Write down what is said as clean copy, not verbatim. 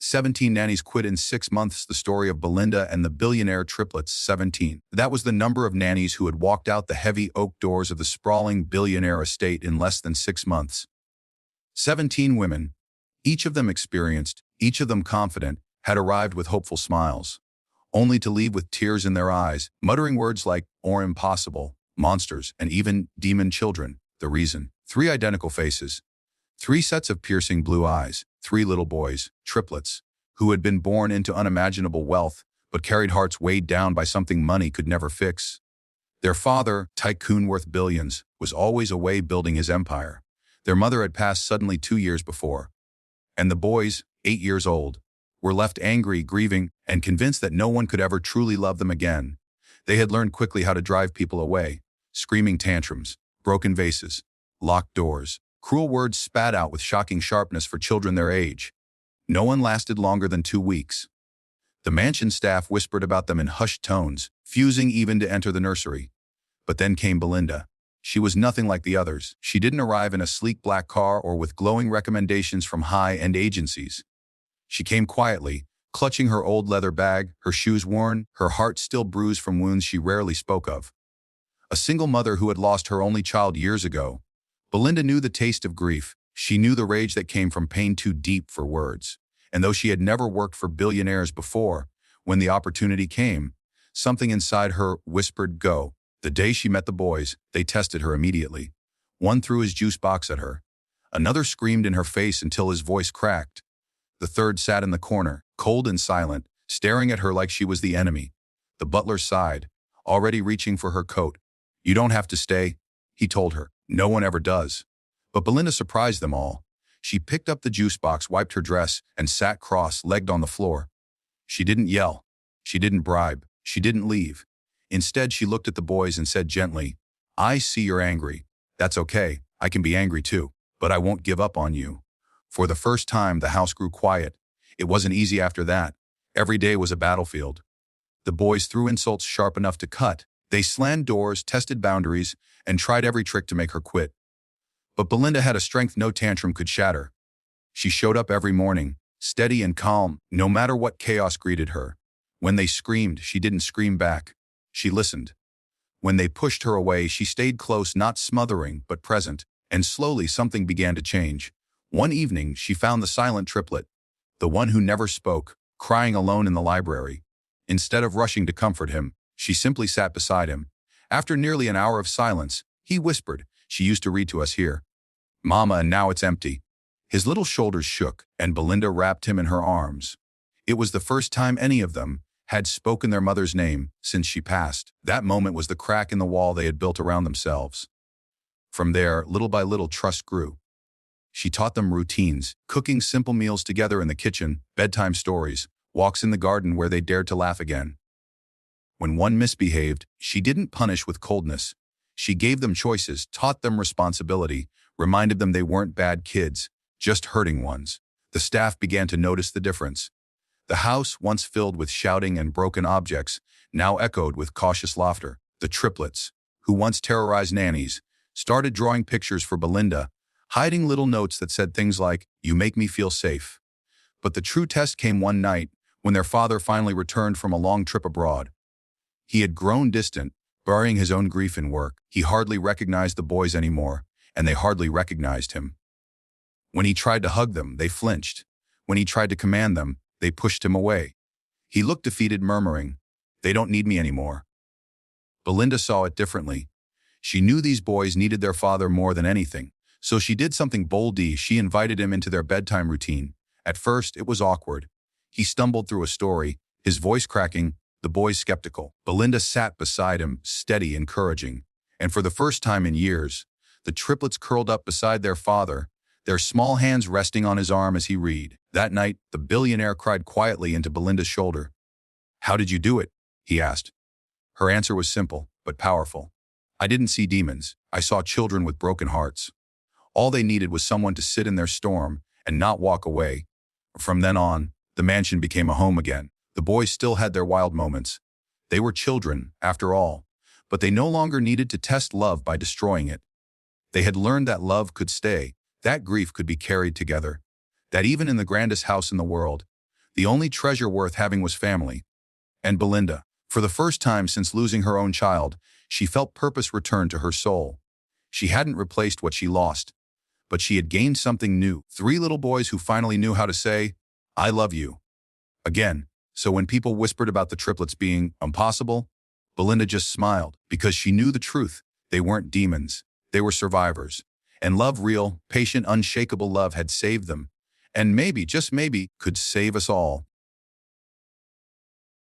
17 nannies quit in 6 months. The story of Belinda and the billionaire triplets. 17. That was the number of nannies who had walked out the heavy oak doors of the sprawling billionaire estate in less than 6 months. 17 women, each of them experienced, each of them confident, had arrived with hopeful smiles, only to leave with tears in their eyes, muttering words like, or impossible, monsters, and even demon children. The reason: 3 identical faces, 3 sets of piercing blue eyes, 3 little boys, triplets, who had been born into unimaginable wealth but carried hearts weighed down by something money could never fix. Their father, tycoon worth billions, was always away building his empire. Their mother had passed suddenly 2 years before. And the boys, 8 years old, were left angry, grieving, and convinced that no one could ever truly love them again. They had learned quickly how to drive people away: screaming tantrums, broken vases, locked doors, cruel words spat out with shocking sharpness for children their age. No one lasted longer than 2 weeks. The mansion staff whispered about them in hushed tones, refusing even to enter the nursery. But then came Belinda. She was nothing like the others. She didn't arrive in a sleek black car or with glowing recommendations from high-end agencies. She came quietly, clutching her old leather bag, her shoes worn, her heart still bruised from wounds she rarely spoke of. A single mother who had lost her only child years ago, Belinda knew the taste of grief. She knew the rage that came from pain too deep for words. And though she had never worked for billionaires before, when the opportunity came, something inside her whispered go. The day she met the boys, they tested her immediately. One threw his juice box at her. Another screamed in her face until his voice cracked. The third sat in the corner, cold and silent, staring at her like she was the enemy. The butler sighed, already reaching for her coat. "You don't have to stay," he told her. "No one ever does." But Belinda surprised them all. She picked up the juice box, wiped her dress, and sat cross-legged on the floor. She didn't yell. She didn't bribe. She didn't leave. Instead, she looked at the boys and said gently, "I see you're angry. That's okay. I can be angry too. But I won't give up on you." For the first time, the house grew quiet. It wasn't easy after that. Every day was a battlefield. The boys threw insults sharp enough to cut. They slammed doors, tested boundaries, and tried every trick to make her quit. But Belinda had a strength no tantrum could shatter. She showed up every morning, steady and calm, no matter what chaos greeted her. When they screamed, she didn't scream back. She listened. When they pushed her away, she stayed close, not smothering, but present. And slowly something began to change. One evening, she found the silent triplet, the one who never spoke, crying alone in the library. Instead of rushing to comfort him, she simply sat beside him. After nearly an hour of silence, he whispered, "She used to read to us here, Mama, and now it's empty." His little shoulders shook, and Belinda wrapped him in her arms. It was the first time any of them had spoken their mother's name since she passed. That moment was the crack in the wall they had built around themselves. From there, little by little, trust grew. She taught them routines, cooking simple meals together in the kitchen, bedtime stories, walks in the garden where they dared to laugh again. When one misbehaved, she didn't punish with coldness. She gave them choices, taught them responsibility, reminded them they weren't bad kids, just hurting ones. The staff began to notice the difference. The house, once filled with shouting and broken objects, now echoed with cautious laughter. The triplets, who once terrorized nannies, started drawing pictures for Belinda, hiding little notes that said things like, "You make me feel safe." But the true test came one night, when their father finally returned from a long trip abroad. He had grown distant, burying his own grief in work. He hardly recognized the boys anymore, and they hardly recognized him. When he tried to hug them, they flinched. When he tried to command them, they pushed him away. He looked defeated, murmuring, "They don't need me anymore." Belinda saw it differently. She knew these boys needed their father more than anything, so she did something bold. She invited him into their bedtime routine. At first, it was awkward. He stumbled through a story, his voice cracking, the boys skeptical. Belinda sat beside him, steady, encouraging. And for the first time in years, the triplets curled up beside their father, their small hands resting on his arm as he read. That night, the billionaire cried quietly into Belinda's shoulder. "How did you do it?" he asked. Her answer was simple, but powerful. "I didn't see demons. I saw children with broken hearts. All they needed was someone to sit in their storm and not walk away." From then on, the mansion became a home again. The boys still had their wild moments. They were children, after all, but they no longer needed to test love by destroying it. They had learned that love could stay, that grief could be carried together, that even in the grandest house in the world, The only treasure worth having was family. And Belinda, for the first time since losing her own child, she felt purpose return to her soul. She hadn't replaced what she lost, but she had gained something new. 3 little boys who finally knew how to say, "I love you." Again, so when people whispered about the triplets being impossible, Belinda just smiled because she knew the truth. They weren't demons. They were survivors. And love, real, patient, unshakable love had saved them. And maybe, just maybe, could save us all.